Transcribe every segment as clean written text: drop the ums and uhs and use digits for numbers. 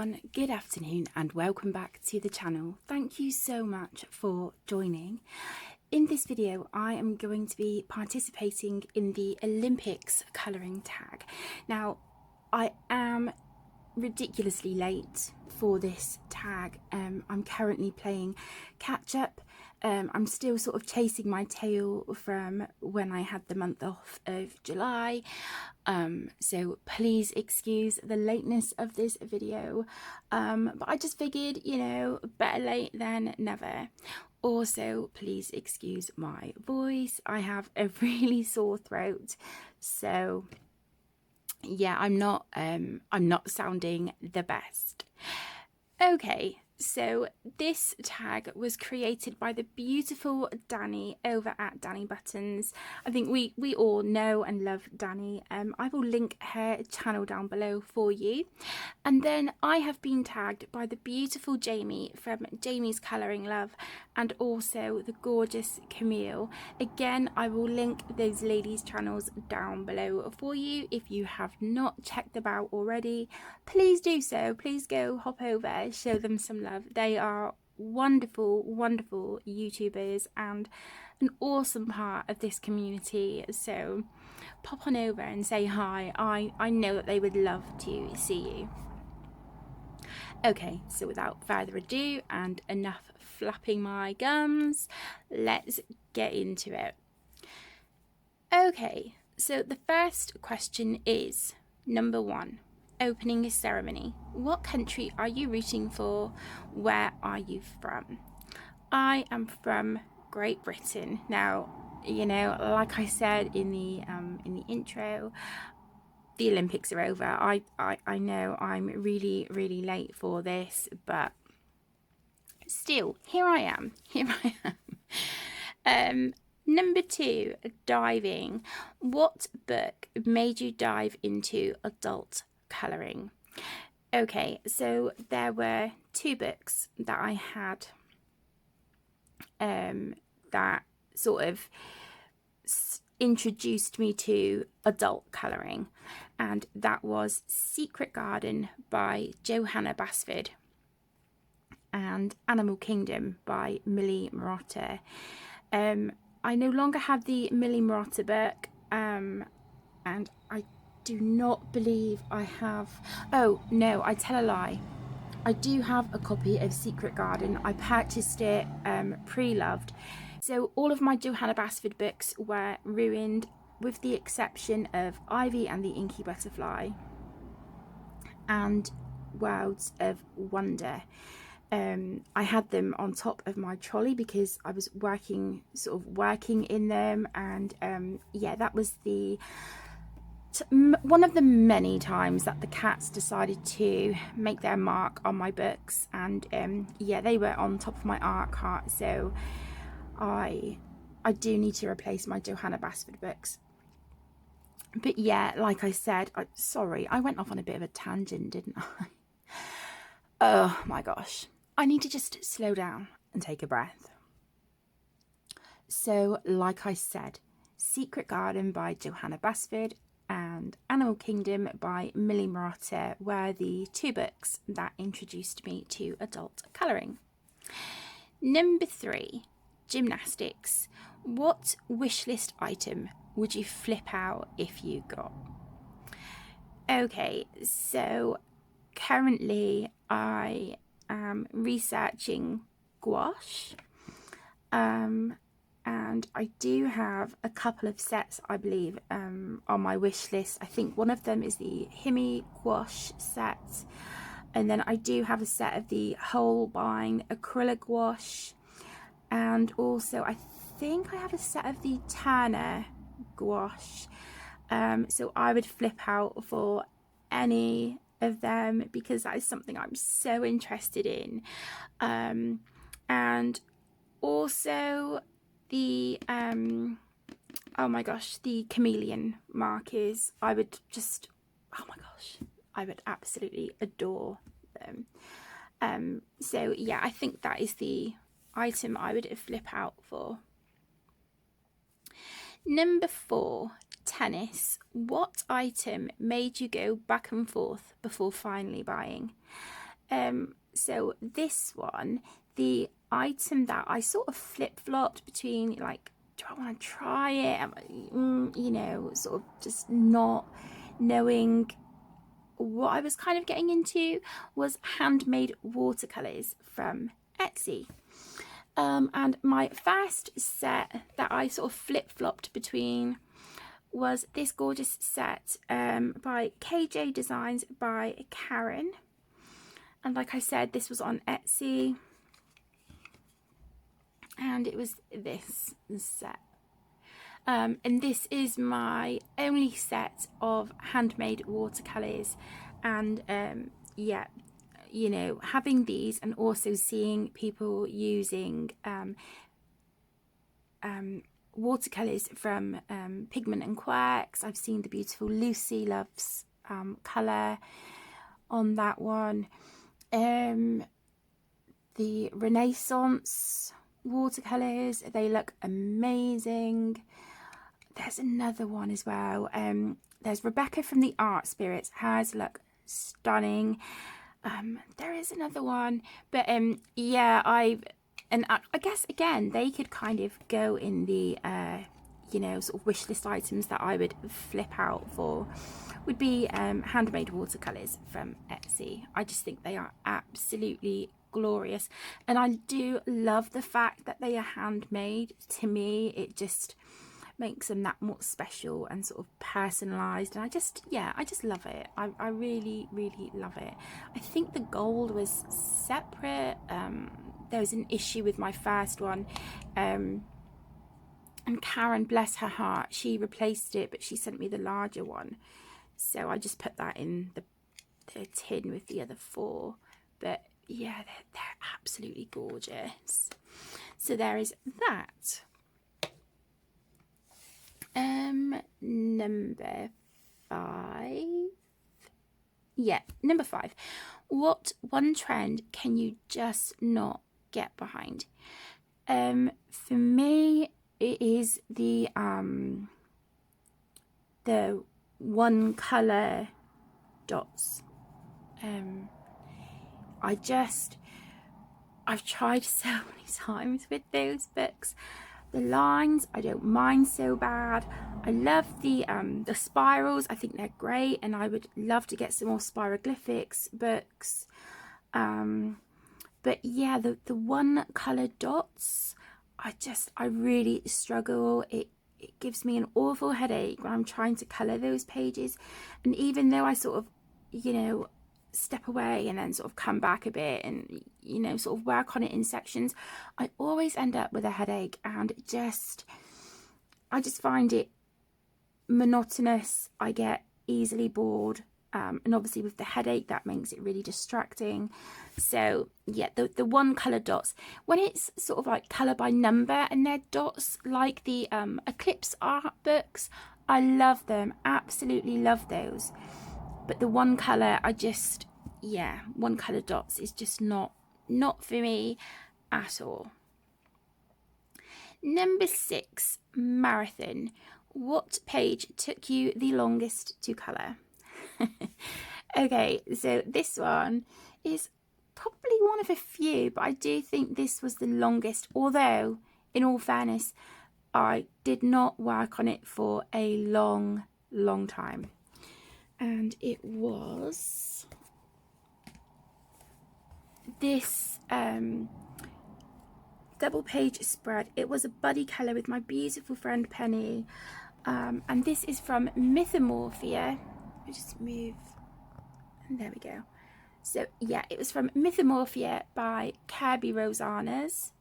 everyone, good afternoon and welcome back to the channel. Thank you so much for joining. In this video I am going to be participating in the Olympics colouring tag. Now I am ridiculously late for this tag. I'm currently playing catch up. I'm still sort of chasing my tail from when I had the month off of July. So please excuse the lateness of this video. But I just figured, you know, better late than never. Also, please excuse my voice. I have a really sore throat. So yeah, I'm not sounding the best. Okay, so this tag was created by the beautiful Dani over at Dani Buttons. I think we all know and love Dani. I will link her channel down below for you. And then I have been tagged by the beautiful Jamie from Jamie's Colouring Love and also the gorgeous Camille. Again, I will link those ladies' channels down below for you. If you have not checked them out already, please do so. Please go hop over, show them some love. They are wonderful, wonderful YouTubers and an awesome part of this community. So pop on over and say hi. I know that they would love to see you. Okay, so without further ado and enough flapping my gums, let's get into it. Okay, so the first question is number 1. Opening ceremony. What country are you rooting for? Where are you from? I am from Great Britain. Now, you know, like I said in the intro, the Olympics are over. I know I'm really late for this, but still, here I am. Number 2, diving. What book made you dive into adult colouring? Okay, so there were 2 books that I had that sort of introduced me to adult colouring, and that was Secret Garden by Johanna Basford and Animal Kingdom by Millie Marotta. I no longer have the Millie Marotta book, and I do not believe I have. Oh no, I tell a lie. I do have a copy of Secret Garden. I purchased it pre-loved. So all of my Johanna Basford books were ruined with the exception of Ivy and the Inky Butterfly and Worlds of Wonder. I had them on top of my trolley because I was working in them, and yeah, that was one of the many times that the cats decided to make their mark on my books, and yeah, they were on top of my art cart. So I do need to replace my Johanna Basford books. But yeah, like I said, sorry, I went off on a bit of a tangent, didn't I? Oh my gosh, I need to just slow down and take a breath. So like I said, Secret Garden by Johanna Basford and Animal Kingdom by Millie Marotta were the 2 books that introduced me to adult colouring. Number 3, gymnastics. What wishlist item would you flip out if you got? Okay, so currently I am researching gouache, and I do have a couple of sets, I believe, on my wish list. I think one of them is the Himi gouache set, and then I do have a set of the Holbein acrylic gouache, and also I think I have a set of the Turner gouache. So I would flip out for any of them because that is something I'm so interested in. And also the oh my gosh, the chameleon markers. I would just, oh my gosh, I would absolutely adore them. So yeah, I think that is the item I would flip out for. Number 4, tennis. What item made you go back and forth before finally buying? So this one, the item that I sort of flip-flopped between, like, do I want to try it? You know, sort of just not knowing what I was kind of getting into, was handmade watercolours from Etsy. And my first set that I sort of flip-flopped between was this gorgeous set by KJ Designs by Karin. And like I said, this was on Etsy. And it was this set. And this is my only set of handmade watercolours. And yeah, you know, having these and also seeing people using watercolours from Pigment and Quirks. I've seen the beautiful Lucy Loves colour on that one. The Renaissance watercolours, they look amazing. There's another one as well. There's Rebecca from the Art Spirits. Hers look stunning. There is another one, but yeah, I guess again they could kind of go in the you know, sort of wish list items that I would flip out for, would be handmade watercolours from Etsy. I just think they are absolutely glorious, and I do love the fact that they are handmade. To me, it just makes them that more special and sort of personalized, and I just love it. I really love it. I think the gold was separate. There was an issue with my first one, and Karen, bless her heart, she replaced it, but she sent me the larger one, so I just put that in the tin with the other 4. But yeah, they're absolutely gorgeous. So there is that. Number 5. Yeah, number 5. What one trend can you just not get behind? For me, it is the one colour dots. I've tried so many times with those books. The lines, I don't mind so bad. I love the spirals. I think they're great, and I would love to get some more spiroglyphics books. But yeah, the one colour dots, I really struggle. It gives me an awful headache when I'm trying to colour those pages, and even though I sort of, you know, step away and then sort of come back a bit and, you know, sort of work on it in sections, I always end up with a headache, and I just find it monotonous. I get easily bored, and obviously with the headache, that makes it really distracting. So yeah, the one colour dots, when it's sort of like colour by number and they're dots like the Eclipse art books, I love them, absolutely love those. But the one colour, one colour dots is just not for me at all. Number 6, Marathon. What page took you the longest to colour? Okay, so this one is probably one of a few, but I do think this was the longest, although in all fairness, I did not work on it for a long time. And it was this double page spread. It was a buddy colour with my beautiful friend Penny, and this is from Mythomorphia. Let me just move, and there we go. So yeah, it was from Mythomorphia by Kirby Rosanas,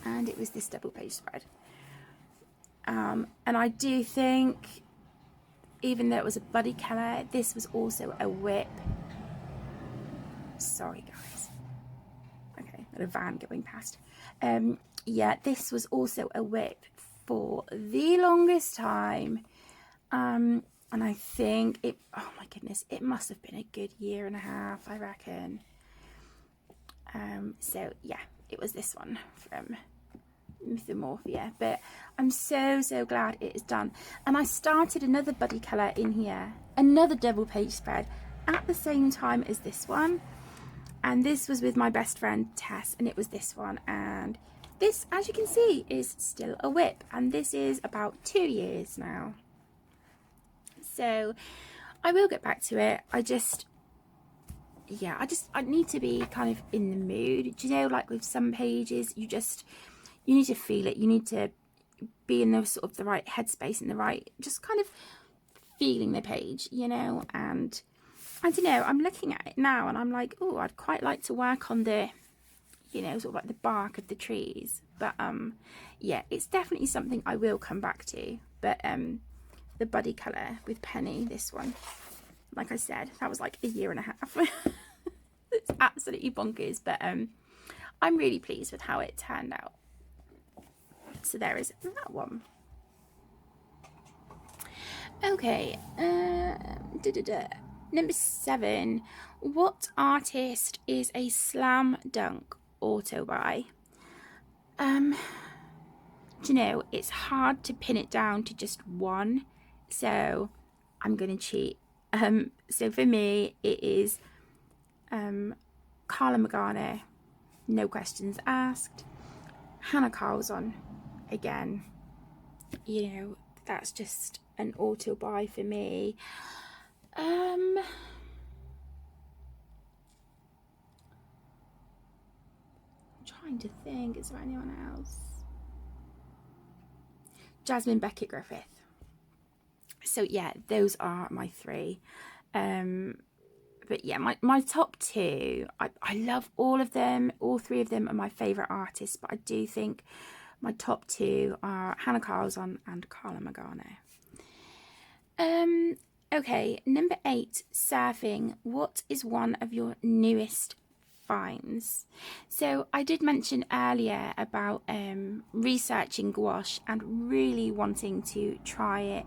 and it was this double page spread. And I do think, even though it was a buddy colour, this was also a whip. Sorry guys. Okay, got a van going past. Yeah, this was also a whip for the longest time. And I think it, oh my goodness, it must have been a good 1.5 years, I reckon. So yeah, it was this one from Mythomorphia, but I'm so glad it is done. And I started another buddy colour in here, another double page spread, at the same time as this one, and this was with my best friend Tess, and it was this one. And this, as you can see, is still a whip, and this is about 2 years now. So I will get back to it. I need to be kind of in the mood. Do you know, like with some pages, you need to feel it. You need to be in the sort of the right headspace and the right, just kind of feeling the page, you know. And I don't know, I'm looking at it now and I'm like, oh, I'd quite like to work on the, you know, sort of like the bark of the trees. But yeah, it's definitely something I will come back to. But the buddy colour with Penny, this one, like I said, that was like 1.5 years. It's absolutely bonkers, but I'm really pleased with how it turned out. So there is that one. Okay, number 7. What artist is a slam dunk auto buy? Do you know, it's hard to pin it down to just one, so I'm going to cheat. So for me, it is Karla Magaña, no questions asked. Hanna Karlzon, again, you know, that's just an auto buy for me. I'm trying to think, is there anyone else? Jasmine Beckett Griffith. So yeah, those are my 3. But yeah, my top 2, I love all of them. All 3 of them are my favourite artists, but I do think my top 2 are Hanna Karlzon and Karla Magaña. Okay, number 8, surfing. What is one of your newest finds? So I did mention earlier about researching gouache and really wanting to try it,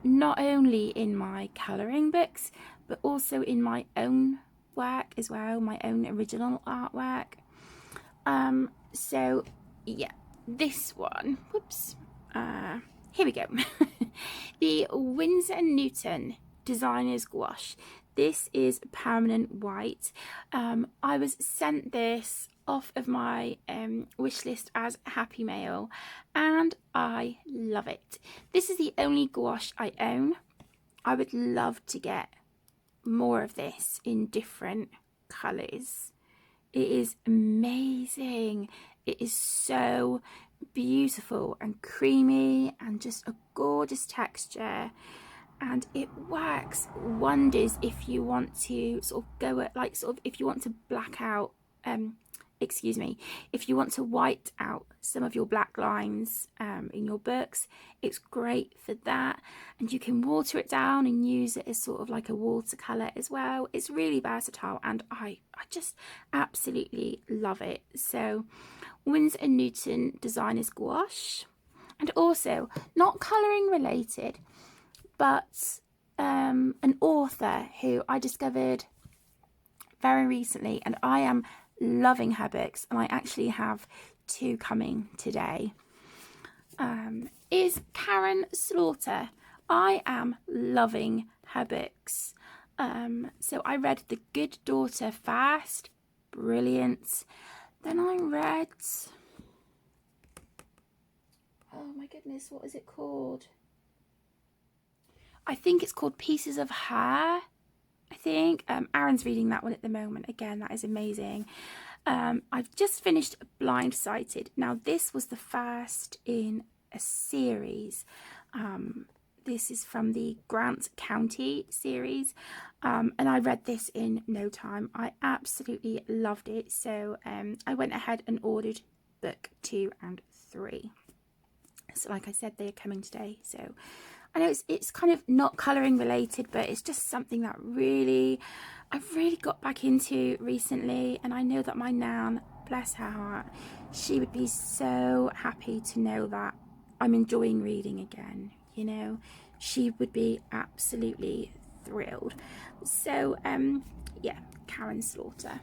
not only in my colouring books, but also in my own work as well, my own original artwork. So yeah, this one, whoops, here we go. The Winsor & Newton Designer's Gouache. This is permanent white. I was sent this off of my wish list as Happy Mail, and I love it. This is the only gouache I own. I would love to get more of this in different colours. It is amazing. It is so beautiful and creamy and just a gorgeous texture, and it works wonders if you want to sort of go at, like, sort of if you want to black out if you want to white out some of your black lines in your books, it's great for that. And you can water it down and use it as sort of like a watercolour as well. It's really versatile, and I just absolutely love it. So Winsor & Newton Designer's Gouache. And also, not colouring related, but an author who I discovered very recently, and I am loving her books, and I actually have 2 coming today, is Karin Slaughter. I am loving her books. So I read The Good Daughter first, brilliant. Then I read, oh my goodness, what is it called? I think it's called Pieces of Her. I think Aaron's reading that one at the moment. Again, that is amazing. I've just finished Blindsighted. Now, this was the first in a series. This is from the Grant County series, and I read this in no time. I absolutely loved it. So I went ahead and ordered book 2 and 3. So like I said, they are coming today. So I know it's kind of not colouring related, but it's just something that I've really got back into recently. And I know that my nan, bless her heart, she would be so happy to know that I'm enjoying reading again, you know. She would be absolutely thrilled. So yeah, Karin Slaughter.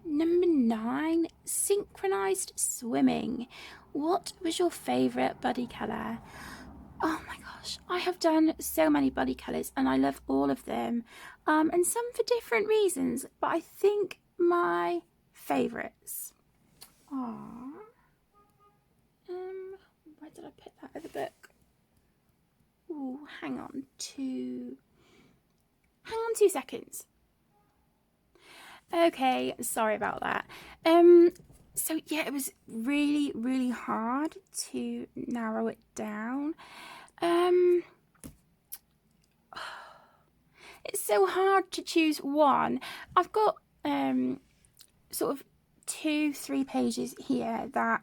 Number 9, synchronized swimming. What was your favourite buddy colour? Oh my gosh, I have done so many buddy colours and I love all of them, and some for different reasons, but I think my favourites are, where did I put that other book? Ooh, hang on 2 seconds. Okay, sorry about that. So yeah, it was really, really hard to narrow it down. It's so hard to choose one. I've got sort of 2-3 pages here that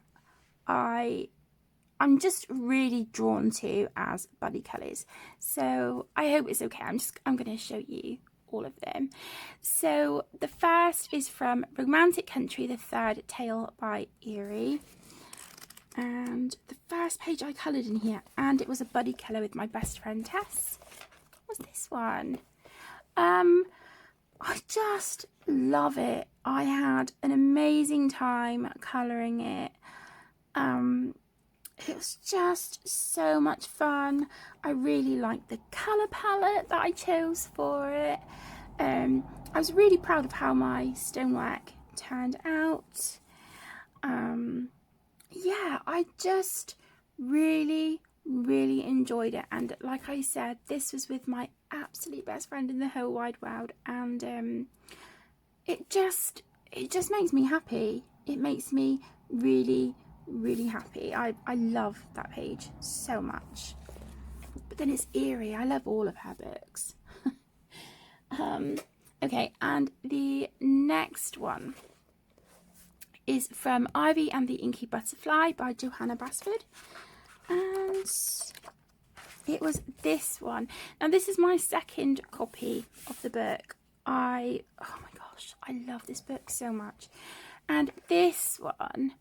I'm just really drawn to as buddy colours. So I hope it's okay. I'm going to show you all of them. So the first is from Romantic Country, the third tale by Eerie. And the first page I coloured in here, and it was a buddy colour with my best friend Tess, was this one. I just love it. I had an amazing time colouring it. It was just so much fun. I really liked the colour palette that I chose for it. I was really proud of how my stonework turned out. Yeah, I just really, really enjoyed it. And like I said, this was with my absolute best friend in the whole wide world. And it just makes me happy. It makes me really, really happy. I love that page so much. But then it's Eerie. I love all of her books. Okay, and the next one is from Ivy and the Inky Butterfly by Johanna Basford, and it was this one. Now this is my second copy of the book. Oh my gosh, I love this book so much. And this one,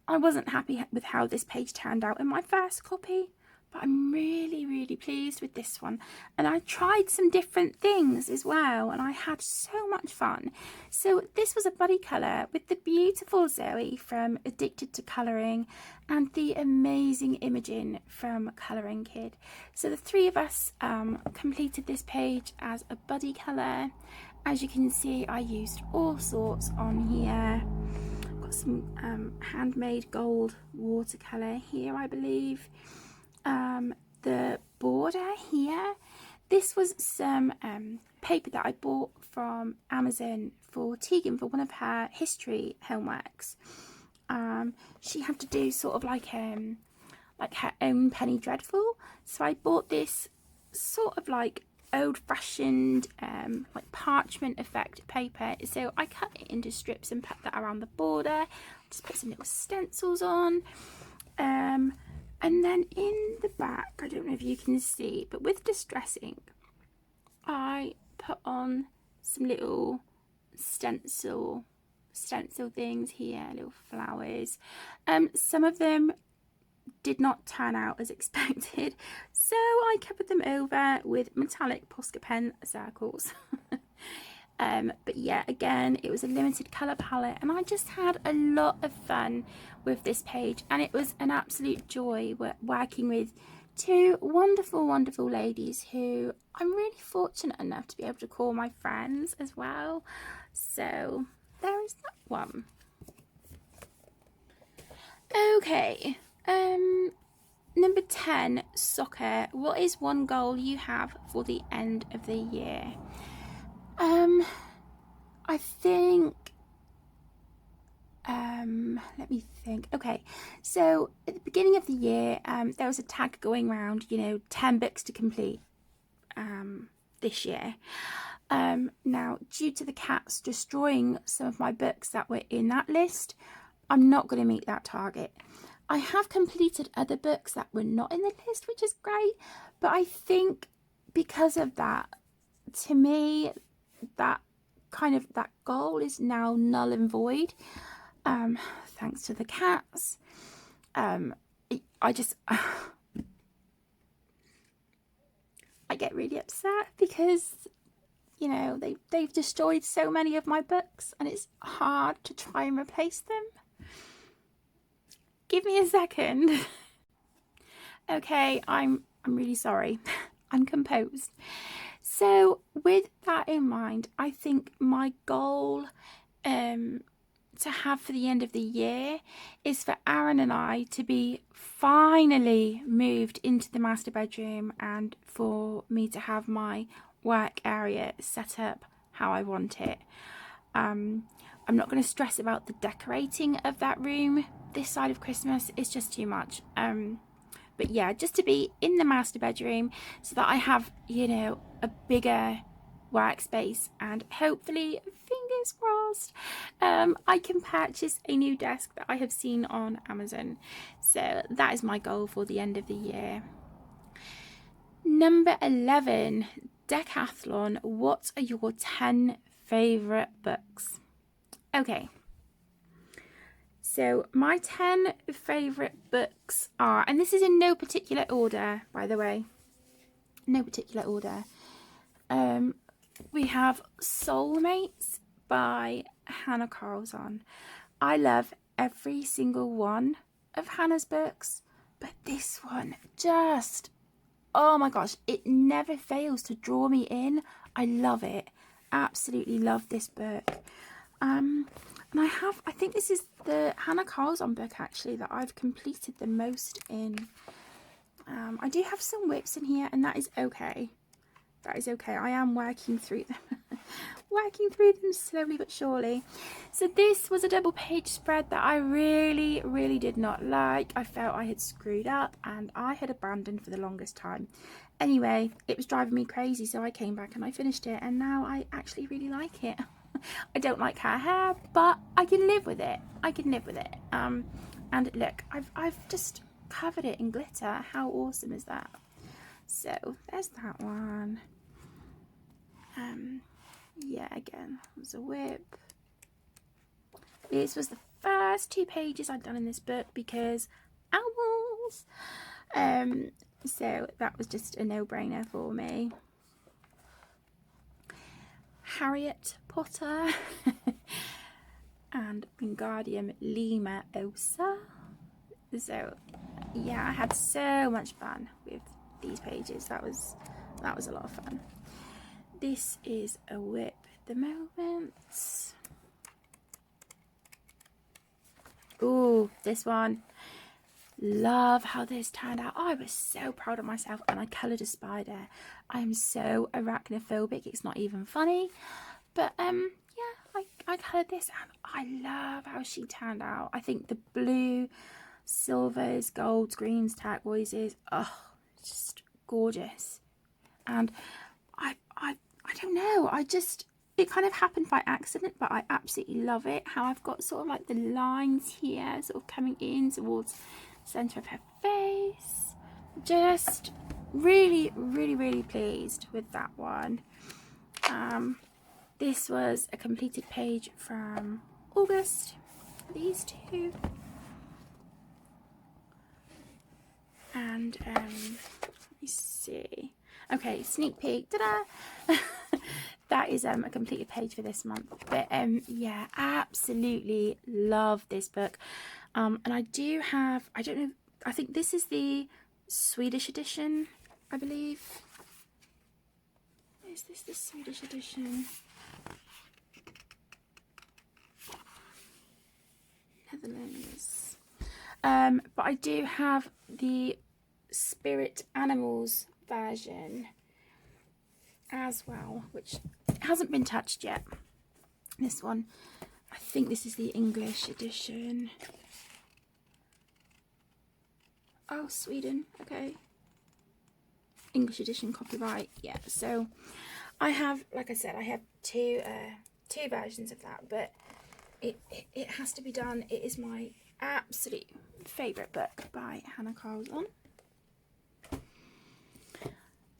I wasn't happy with how this page turned out in my first copy, but I'm really, really pleased with this one. And I tried some different things as well, and I had so much fun. So this was a buddy colour with the beautiful Zoe from Addicted to Colouring and the amazing Imogen from Colouring Kid. So the three of us completed this page as a buddy colour. As you can see, I used all sorts on here. I've got some handmade gold watercolour here, I believe. The border here, this was some paper that I bought from Amazon for Tegan for one of her history homeworks. She had to do sort of like her own Penny Dreadful, so I bought this sort of like old-fashioned like parchment effect paper. So I cut it into strips and put that around the border. Just put some little stencils on. And then in the back, I don't know if you can see, but with Distress ink, I put on some little stencil things here, little flowers. Some of them did not turn out as expected, so I covered them over with metallic Posca pen circles. But yeah, again, it was a limited colour palette, and I just had a lot of fun with this page, and it was an absolute joy working with two wonderful, wonderful ladies who I'm really fortunate enough to be able to call my friends as well. So there is that one. Okay, number 10, soccer. What is one goal you have for the end of the year? I think, let me think. Okay, so at the beginning of the year, there was a tag going around, 10 books to complete, this year. Now, due to the cats destroying some of my books that were in that list, I'm not going to meet that target. I have completed other books that were not in the list, which is great, but I think because of that, to me, that goal is now null and void, thanks to the cats. I get really upset because they've destroyed so many of my books, and it's hard to try and replace them. Give me a second. Okay, I'm I'm really sorry. I'm composed. So with that in mind, I think my goal to have for the end of the year is for Aaron and I to be finally moved into the master bedroom, and for me to have my work area set up how I want it. I'm not going to stress about the decorating of that room this side of Christmas. It's just too much. But yeah, just to be in the master bedroom so that I have, you know, a bigger workspace, and hopefully, fingers crossed, I can purchase a new desk that I have seen on Amazon. So that is my goal for the end of the year. Number 11, Decathlon. What are your 10 favourite books? Okay. So my 10 favourite books are, and this is in no particular order, by the way, no particular order. We have Soulmates by Hanna Karlzon. I love every single one of Hanna's books, but this one just, oh my gosh, it never fails to draw me in. I love it. Absolutely love this book. And I think this is the Hanna Karlzon book actually that I've completed the most in. I do have some whips in here, and that is okay. That is okay. I am working through them. Working through them slowly but surely. So this was a double page spread that I really, really did not like. I felt I had screwed up and I had abandoned for the longest time. Anyway, it was driving me crazy, so I came back and I finished it, and now I actually really like it. I don't like her hair, but I can live with it. I can live with it. And look, I've just covered it in glitter. How awesome is that? So there's that one. Yeah, again, there's a whip. This was the first 2 pages I'd done in this book because owls. So that was just a no-brainer for me. Harriet Potter and Wingardium Leviosa. So yeah, I had so much fun with these pages. That was a lot of fun. This is a whip at the moment. Ooh, this one. Love how this turned out. Oh, I was so proud of myself, and I coloured a spider. I am so arachnophobic, it's not even funny. But yeah, I coloured this, and I love how she turned out. I think the blue, silvers, golds, greens, turquoises, oh, just gorgeous. And I don't know, it kind of happened by accident, but I absolutely love it. How I've got sort of like the lines here sort of coming in towards the centre of her face. Just really, really, really pleased with that one. This was a completed page from August. These two. And let me see. Okay, sneak peek. Ta-da! That is a completed page for this month. But yeah, absolutely love this book. And I do have, I don't know, I think this is the Swedish edition, I believe. Is this the Swedish edition? Netherlands. But I do have the Spirit Animals version as well, which hasn't been touched yet. This one, I think this is the English edition. Oh, Sweden, okay. English edition copyright, yeah. So I have, like I said, I have two versions of that, but it has to be done. It is my absolute favourite book by Hanna Karlzon.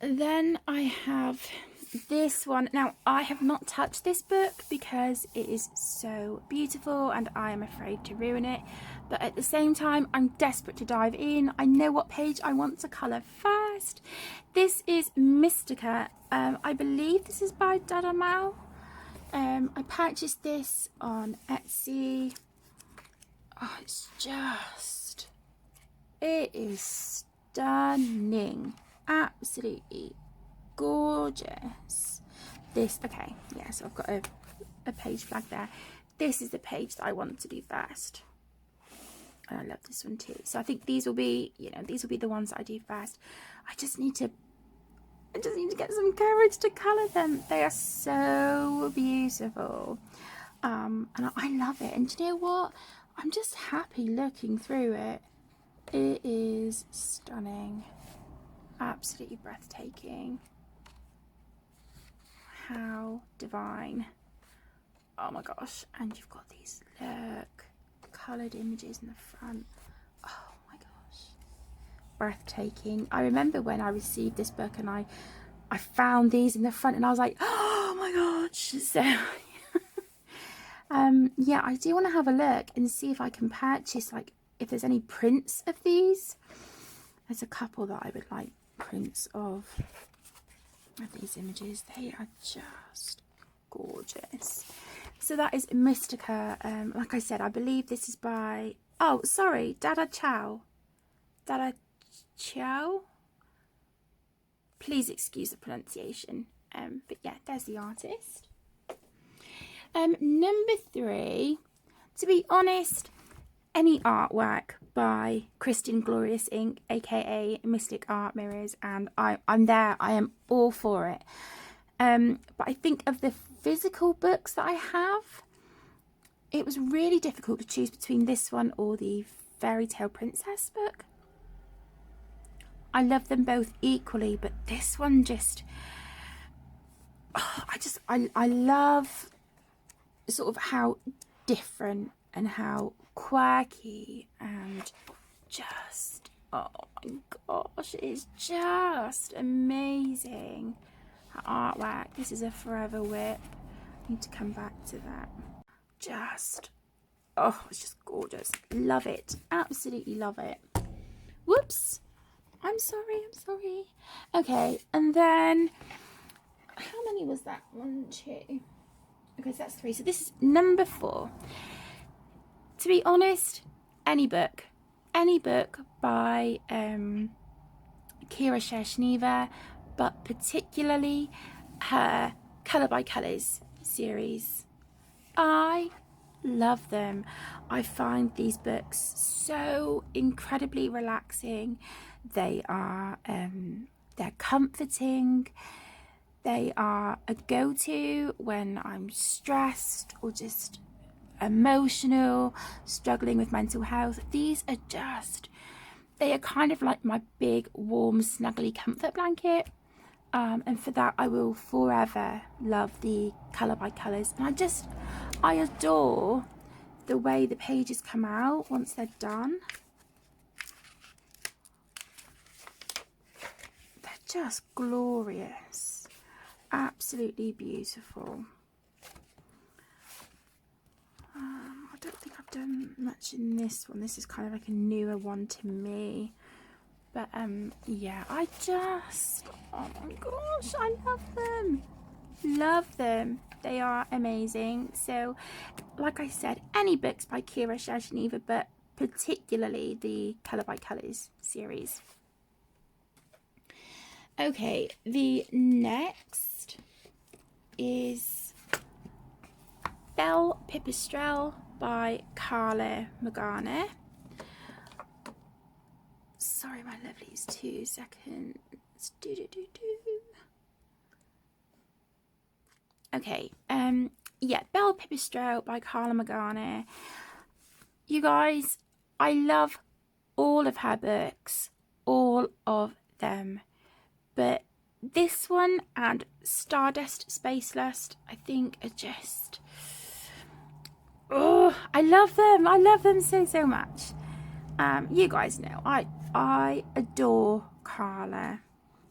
Then I have this one. Now, I have not touched this book because it is so beautiful and I am afraid to ruin it. But at the same time, I'm desperate to dive in. I know what page I want to colour first. This is Mystica. I believe this is by DadaChyo. I purchased this on Etsy. Oh, it is stunning. absolutely gorgeous. This, okay, yeah, so I've got a page flag there. This is the page that I want to do first. And I love this one too. So I think these will be, you know, these will be the ones that I do first. I just need to get some courage to colour them. They are so beautiful. And I love it. And do you know what? I'm just happy looking through it. It is stunning. Absolutely breathtaking. How divine. Oh my gosh. And you've got these, look, coloured images in the front. Oh my gosh. Breathtaking. I remember when I received this book and I found these in the front and I was like, oh my gosh. So yeah, I do want to have a look and see if I can purchase, like, if there's any prints of these. There's a couple that I would like prints of these images. They are just gorgeous. So that is Mystica. Like I said, I believe this is by, oh sorry, DadaChyo. DadaChyo. Please excuse the pronunciation. But yeah, there's the artist. Number 3, to be honest, any artwork by Kristin Glorious Inc, aka Mystic Art Mirrors, and I'm there. I am all for it. But I think of the physical books that I have, it was really difficult to choose between this one or the Fairy Tale Princess book. I love them both equally, but this one just, I love sort of how different and how quirky and just, oh my gosh, it's just amazing. Her artwork, this is a forever whip. I need to come back to that. Just, oh, it's just gorgeous. Love it, absolutely love it. Whoops, I'm sorry. Okay, and then how many was that? 1, 2. Okay, so that's 3. So this is number 4. To be honest, any book by Shershneva, but particularly her Colour by Colours series. I love them. I find these books so incredibly relaxing. They are they're comforting. They are a go-to when I'm stressed or just emotional, struggling with mental health. These are just, they are kind of like my big, warm, snuggly comfort blanket. And for that, I will forever love the Colour by Colours. And I adore the way the pages come out once they're done. They're just glorious. Absolutely beautiful. I don't think I've done much in this one. This is kind of like a newer one to me. But yeah, I just, oh my gosh, I love them. Love them. They are amazing. So, like I said, any books by Shershneva, but particularly the Colour by Colours series. Okay, the next is Belle Pipistrelle by Karla Magaña. Sorry, my lovelies, 2 seconds. Okay, yeah, Belle Pipistrelle by Karla Magaña. You guys, I love all of her books, all of them. But this one and Stardust Spacelust, I think, are just, oh, I love them. I love them so much. You guys know, I adore Karla.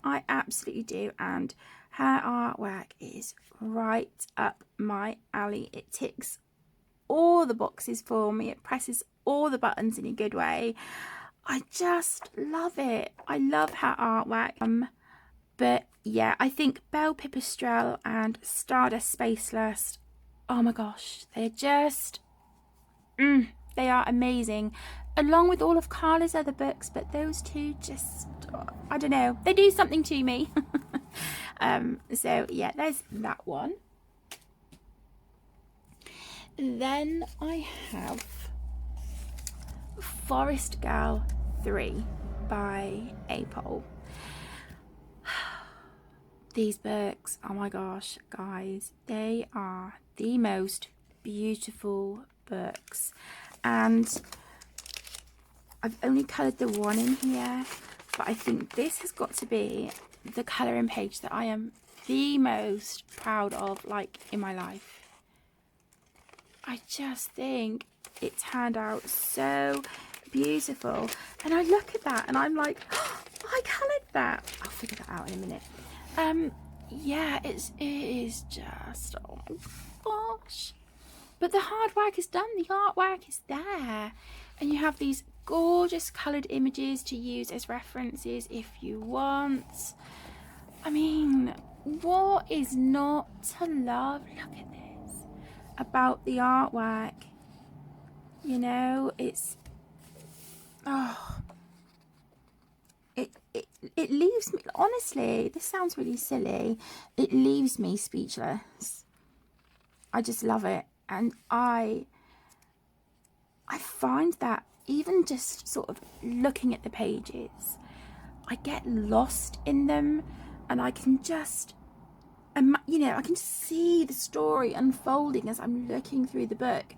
I absolutely do. And her artwork is right up my alley. It ticks all the boxes for me. It presses all the buttons in a good way. I just love it. I love her artwork. But yeah, I think Belle Pipistrelle and Stardust Spacelust, oh my gosh, they're just, they are amazing. along with all of Karla's other books, but those two just, I don't know, they do something to me. So yeah, there's that one. Then I have Forest Girl 3 by Aleppol. These books, oh my gosh, guys, they are the most beautiful books. And I've only coloured the one in here, but I think this has got to be the colouring page that I am the most proud of, like, in my life. I just think it turned out so beautiful. And I look at that and I'm like, oh, I coloured that. I'll figure that out in a minute. Yeah, it is just, oh my gosh. But the hard work is done. The artwork is there. And you have these gorgeous coloured images to use as references if you want. I mean, what is not to love? Look at this. About the artwork. You know, it's... Oh... It leaves me... Honestly, this sounds really silly. It leaves me speechless. I just love it. And I find that even just sort of looking at the pages, I get lost in them, and I can just, you know, I can see the story unfolding as I'm looking through the book.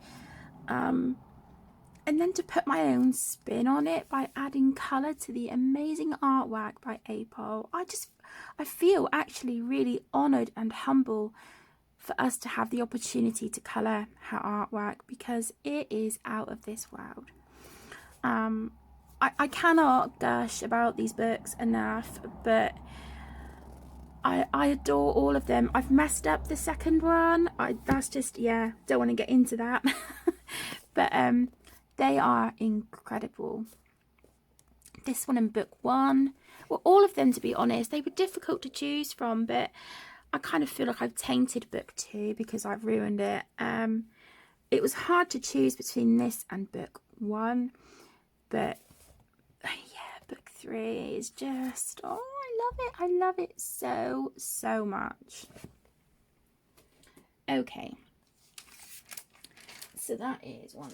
And then to put my own spin on it by adding colour to the amazing artwork by Aleppol, I feel actually really honoured and humble for us to have the opportunity to colour her artwork, because it is out of this world. I cannot gush about these books enough, but I adore all of them. I've messed up the second one. That's just, yeah, don't want to get into that. But they are incredible. This one and book one, well, all of them, to be honest, they were difficult to choose from, but I kind of feel like I've tainted book two because I've ruined it. It was hard to choose between this and book one, but yeah, book three is just, oh, I love it. I love it so, so much. Okay. So that is 1,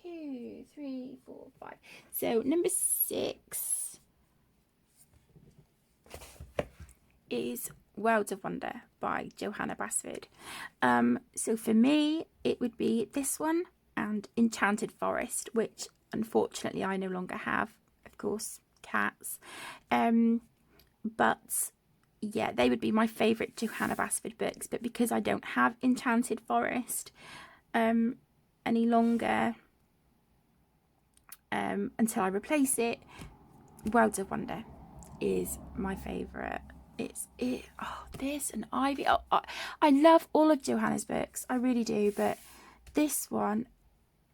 2, 3, 4, 5. So number 6 is Worlds of Wonder by Johanna Basford. So for me, it would be this one and Enchanted Forest, which unfortunately I no longer have, of course, cats. But yeah, they would be my favourite Johanna Basford books. But because I don't have Enchanted Forest any longer, until I replace it, Worlds of Wonder is my favourite. This and Ivy. I love all of Johanna's books, I really do, but this one,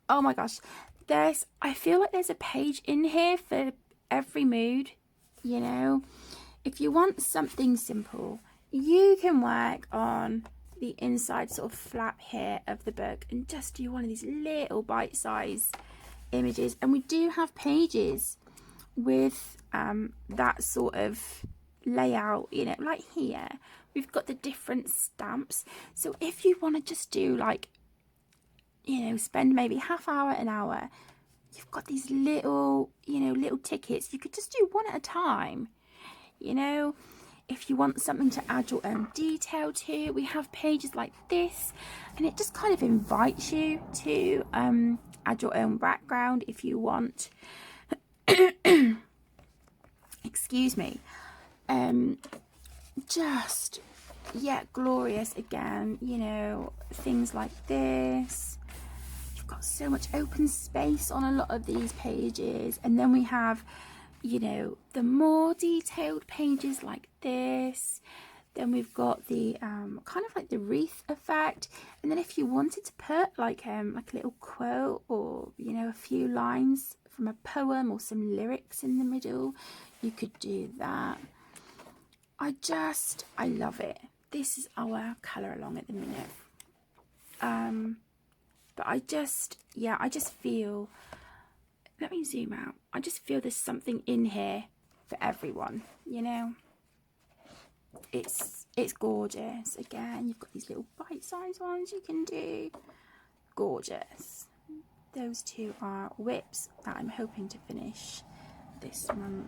oh my gosh, I feel like there's a page in here for every mood. You know, if you want something simple, you can work on the inside sort of flap here of the book and just do one of these little bite-sized images. And we do have pages with that sort of layout, you know, like here we've got the different stamps. So if you want to just do, like, you know, spend maybe half hour, an hour, you've got these little, you know, little tickets. You could just do one at a time. You know, if you want something to add your own detail to, we have pages like this, and it just kind of invites you to add your own background if you want. Excuse me. Just, yeah, glorious again, you know, things like this. You've got so much open space on a lot of these pages, and then we have, you know, the more detailed pages like this. Then we've got the kind of like the wreath effect, and then if you wanted to put like a little quote, or, you know, a few lines from a poem or some lyrics in the middle, you could do that. I love it. This is our colour along at the minute. But I just feel let me zoom out. I just feel there's something in here for everyone, you know. It's gorgeous. Again, you've got these little bite-sized ones you can do. Gorgeous. Those two are whips that I'm hoping to finish this month.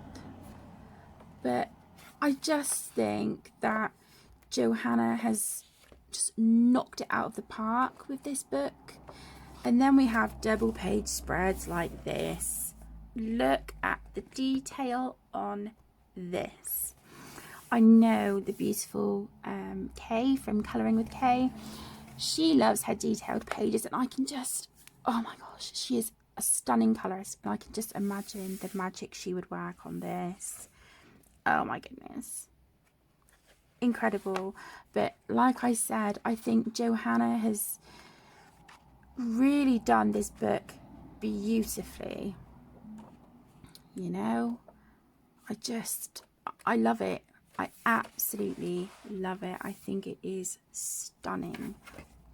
But I just think that Johanna has just knocked it out of the park with this book. And then we have double page spreads like this. Look at the detail on this. I know the beautiful Kay from Colouring with Kay. She loves her detailed pages, and I can just, oh my gosh, she is a stunning colourist, and I can just imagine the magic she would work on this. Oh my goodness. Incredible. But like I said, I think Johanna has really done this book beautifully. You know, I love it. I absolutely love it. I think it is stunning.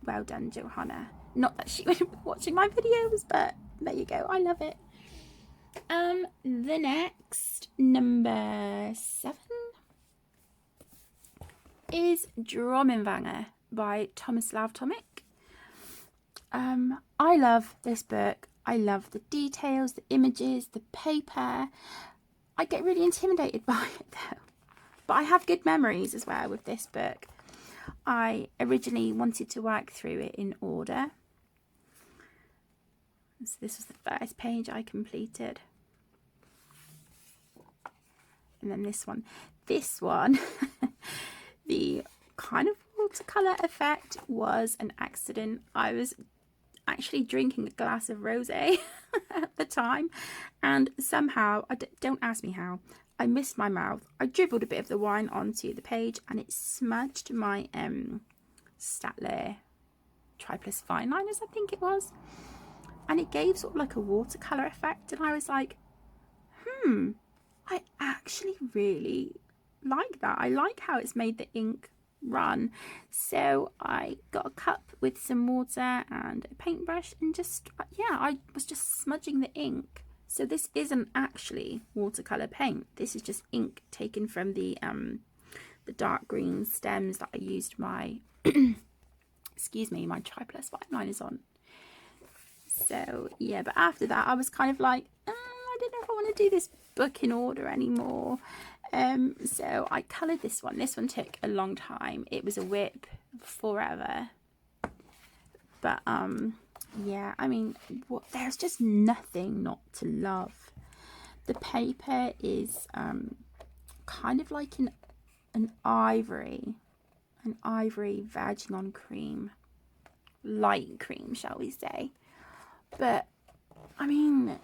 Well done, Johanna. Not that she would be watching my videos, but there you go. I love it. The next, number 7, is Dromenvanger by Tomislav Tomic. I love this book. I love the details, the images, the paper. I get really intimidated by it though. But I have good memories as well with this book. I originally wanted to work through it in order. So this was the first page I completed. And then this one. This one, the kind of watercolour effect was an accident. I was actually drinking a glass of rosé at the time, and somehow, don't ask me how, I missed my mouth. I dribbled a bit of the wine onto the page and it smudged my Statler Triplus fine liners, I think it was, and it gave sort of like a watercolour effect, and I was like, I actually really like that. I like how it's made the ink run. So I got a cup with some water and a paintbrush and just, yeah, I was just smudging the ink. So this isn't actually watercolor paint. This is just ink taken from the dark green stems that I used my excuse me, my Triplus fine liners on. So yeah, but after that I was kind of like, I don't know if I want to do this book in order anymore. So I coloured this one. This one took a long time. It was a whip forever. But yeah, I mean, there's just nothing not to love. The paper is kind of like an ivory verging on cream, light cream, shall we say. But I mean,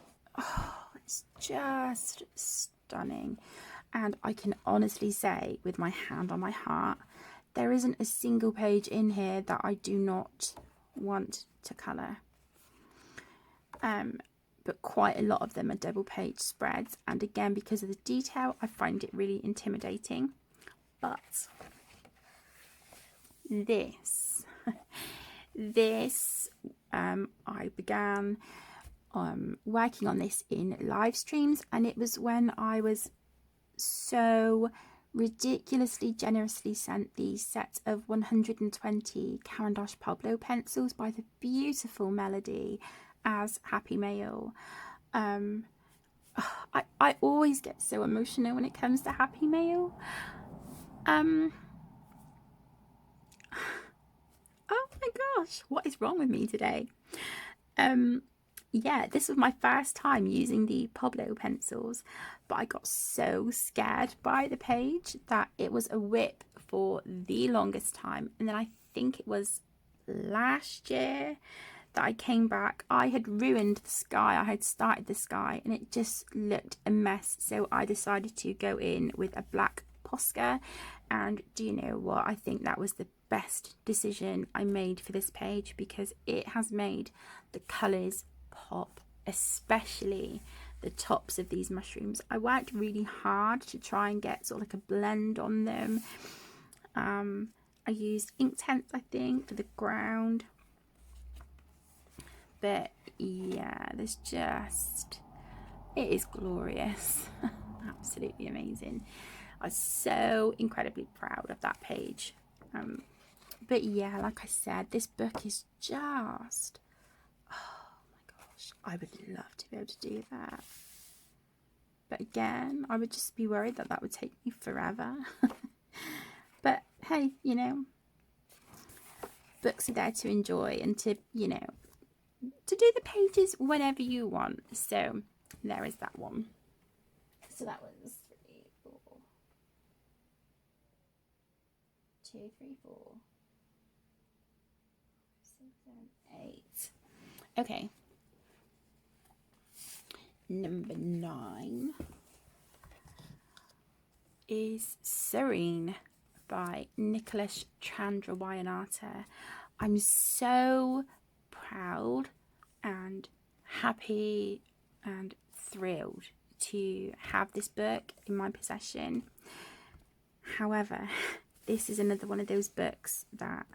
it's just stunning. And I can honestly say, with my hand on my heart, there isn't a single page in here that I do not want to colour. But quite a lot of them are double page spreads, and again, because of the detail, I find it really intimidating. But this I began working on this in live streams, and it was when I was so ridiculously generously sent the set of 120 Caran d'Ache Pablo pencils by the beautiful Melody as Happy Mail. I always get so emotional when it comes to Happy Mail. Oh my gosh, what is wrong with me today? Yeah, this was my first time using the Pablo pencils, but I got so scared by the page that it was a whip for the longest time. And then I think it was last year that I came back. I had ruined the sky. I had started the sky and it just looked a mess. So I decided to go in with a black Posca, and do you know what? I think that was the best decision I made for this page, because it has made the colours pop, especially the tops of these mushrooms. I worked really hard to try and get sort of like a blend on them. I used Inktense, I think, for the ground. But yeah, there's just it is glorious. Absolutely amazing. I was so incredibly proud of that page. But yeah, like I said, this book is just, oh my gosh, I would love to be able to do that. But again, I would just be worried that that would take me forever. But hey, you know, books are there to enjoy and to, you know, to do the pages whenever you want. So there is that one. So that was 3, 4, 2, 3, 4, 6, 7, 8. Okay. Number 9 is Serene by Nicholas Chandrawienata. I'm so proud and happy and thrilled to have this book in my possession. However, this is another one of those books that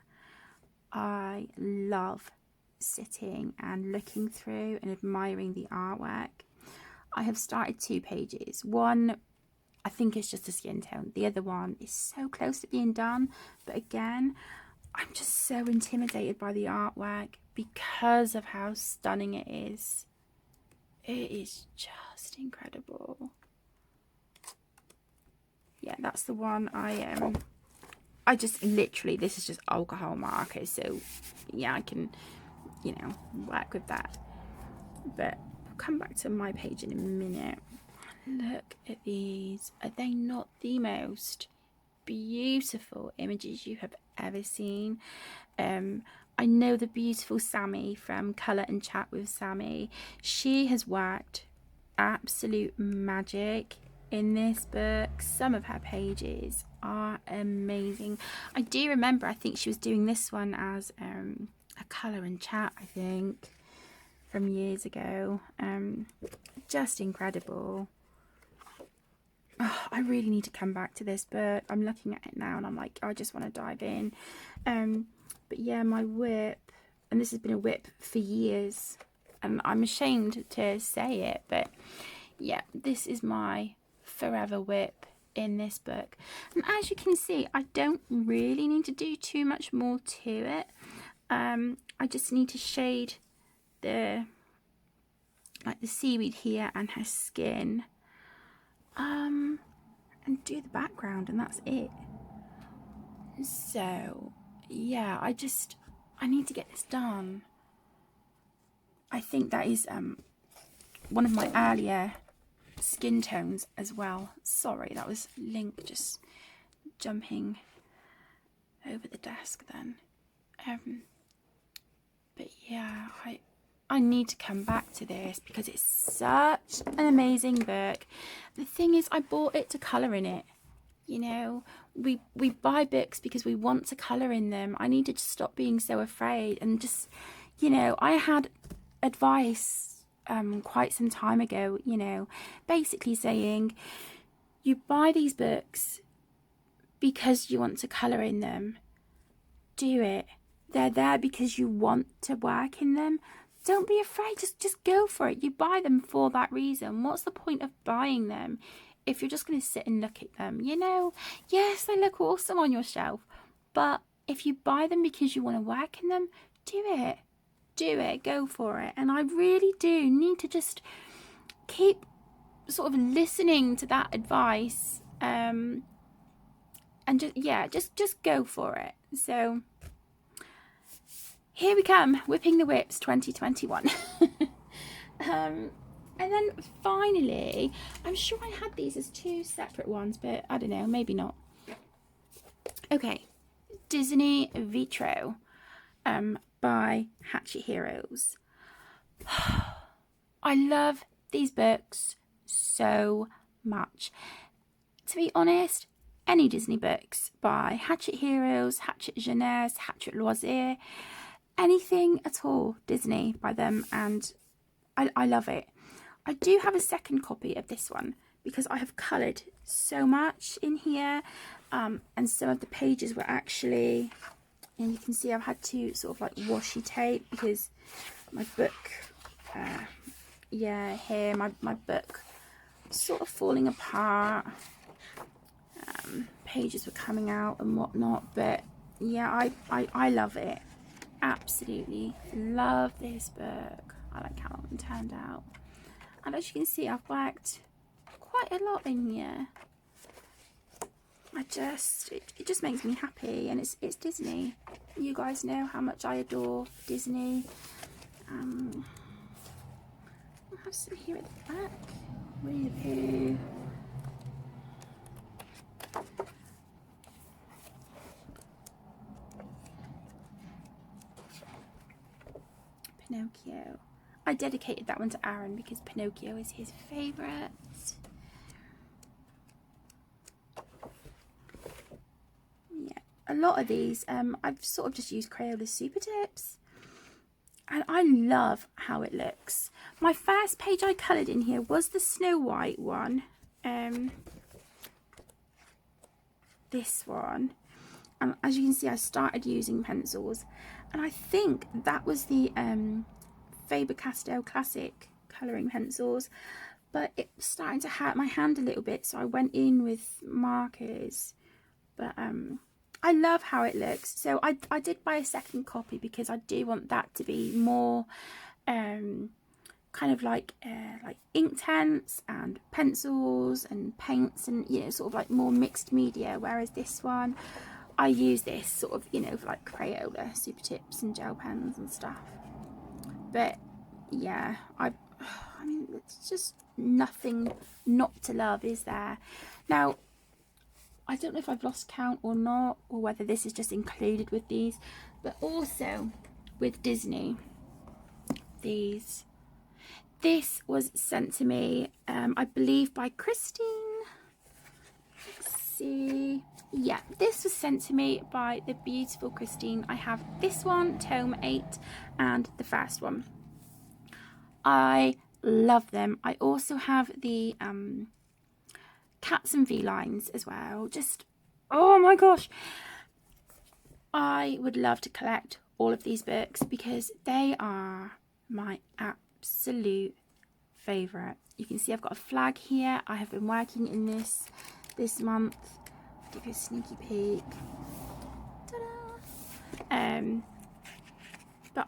I love sitting and looking through and admiring the artwork. I have started 2 pages. One, I think it's just a skin tone. The other one is so close to being done. But again, I'm just so intimidated by the artwork because of how stunning it is. It is just incredible. Yeah, that's the one I just literally, this is just alcohol markers. So yeah, I can, you know, work with that. But I'll come back to my page in a minute. Look at these. Are they not the most beautiful images you have ever seen? I know the beautiful Sammy from Colour and Chat with Sammy. She has worked absolute magic in this book. Some of her pages are amazing. I do remember, I think she was doing this one as a Colour and Chat, I think, from years ago. Just incredible. Oh, I really need to come back to this book. I'm looking at it now and I'm like, I just want to dive in. But yeah, my whip, and this has been a whip for years, and I'm ashamed to say it, but yeah, this is my forever whip in this book. And as you can see, I don't really need to do too much more to it. I just need to shade the seaweed here and her skin, and do the background, and that's it. So yeah, I need to get this done. I think that is one of my earlier skin tones as well. Sorry, that was Link just jumping over the desk then. But yeah, I need to come back to this because it's such an amazing book. The thing is, I bought it to colour in it. You know, we buy books because we want to colour in them. I need to just stop being so afraid and just, you know, I had advice quite some time ago, you know, basically saying you buy these books because you want to colour in them. Do it. They're there because you want to work in them. Don't be afraid. Just go for it. You buy them for that reason. What's the point of buying them if you're just going to sit and look at them? You know, yes, they look awesome on your shelf, but if you buy them because you want to work in them, do it. Do it. Go for it. And I really do need to just keep sort of listening to that advice, and just go for it. So here we come, Whipping the Whips 2021. And then finally, I'm sure I had these as 2 separate ones, but I don't know, maybe not. Okay, Disney Vitraux by Hachette Heroes. I love these books so much. To be honest, any Disney books by Hachette Heroes, Hachette Jeunesse, Hachette Loisir, anything at all Disney by them, and I love it. I do have a second copy of this one because I have coloured so much in here, and some of the pages were actually, and you can see I've had to sort of like washi tape because my book, here my book sort of falling apart. Pages were coming out and whatnot, but yeah, I love it. Absolutely love this book. I like how that one turned out. And as you can see, I've worked quite a lot in here. It just makes me happy, and it's Disney. You guys know how much I adore Disney. I have some here at the back. Winnie the Pooh. Pinocchio. I dedicated that one to Aaron because Pinocchio is his favourite. Yeah, a lot of these I've sort of just used Crayola Super Tips, and I love how it looks. My first page I coloured in here was the Snow White one, this one, and as you can see I started using pencils, and I think that was the Faber-Castell Classic colouring pencils, but it was starting to hurt my hand a little bit, so I went in with markers. But I love how it looks, so I did buy a second copy because I do want that to be more kind of like ink tints and pencils and paints, and you know, sort of like more mixed media, whereas this one I use this sort of, you know, for like Crayola Super Tips and gel pens and stuff. But yeah, I mean, it's just nothing not to love, is there? Now, I don't know if I've lost count or not, or whether this is just included with these, but also with Disney, this was sent to me, I believe by Christine. Let's see. Yeah, this was sent to me by the beautiful Christine. I have this one, Tome 8, and the first one. I love them. I also have the cats and felines as well. Just, oh my gosh, I would love to collect all of these books because they are my absolute favourite. You can see I've got a flag here. I have been working in this month. I'll give you a sneaky peek. Ta-da! But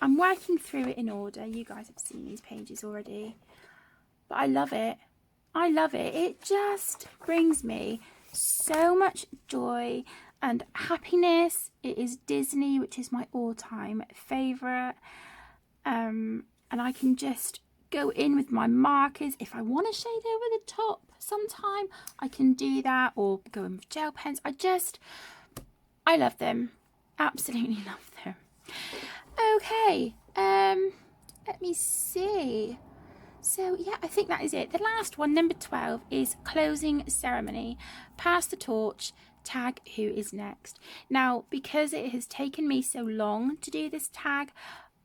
I'm working through it in order. You guys have seen these pages already, but I love it. I love it. It just brings me so much joy and happiness. It is Disney, which is my all-time favourite, and I can just go in with my markers. If I want to shade over the top sometime, I can do that, or go in with gel pens. I love them. Absolutely love them. Okay, let me see. So yeah, I think that is it. The last one, number 12, is Closing Ceremony. Pass the torch, tag who is next. Now, because it has taken me so long to do this tag,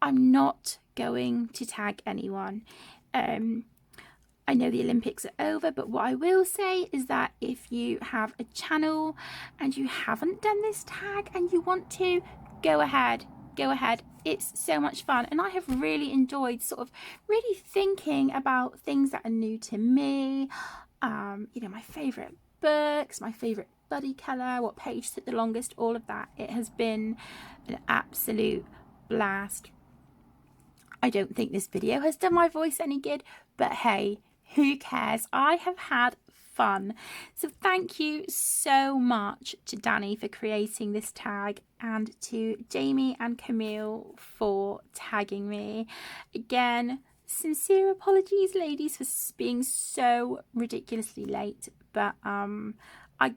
I'm not going to tag anyone. I know the Olympics are over, but what I will say is that if you have a channel and you haven't done this tag and you want to, go ahead. It's so much fun, and I have really enjoyed sort of really thinking about things that are new to me. You know, my favourite books, my favourite buddy colour, what page took the longest, all of that. It has been an absolute blast. I don't think this video has done my voice any good, but hey, who cares? I have had fun. So thank you so much to Dani for creating this tag, and to Jamie and Camille for tagging me. Again, sincere apologies, ladies, for being so ridiculously late, but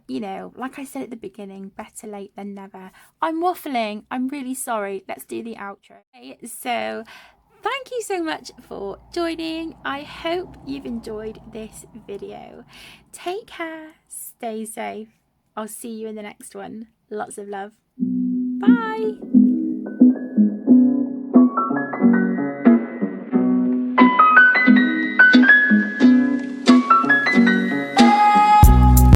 you know, like I said at the beginning, better late than never. I'm waffling, I'm really sorry. Let's do the outro. Okay, so thank you so much for joining. I hope you've enjoyed this video. Take care, stay safe. I'll see you in the next one. Lots of love. Bye.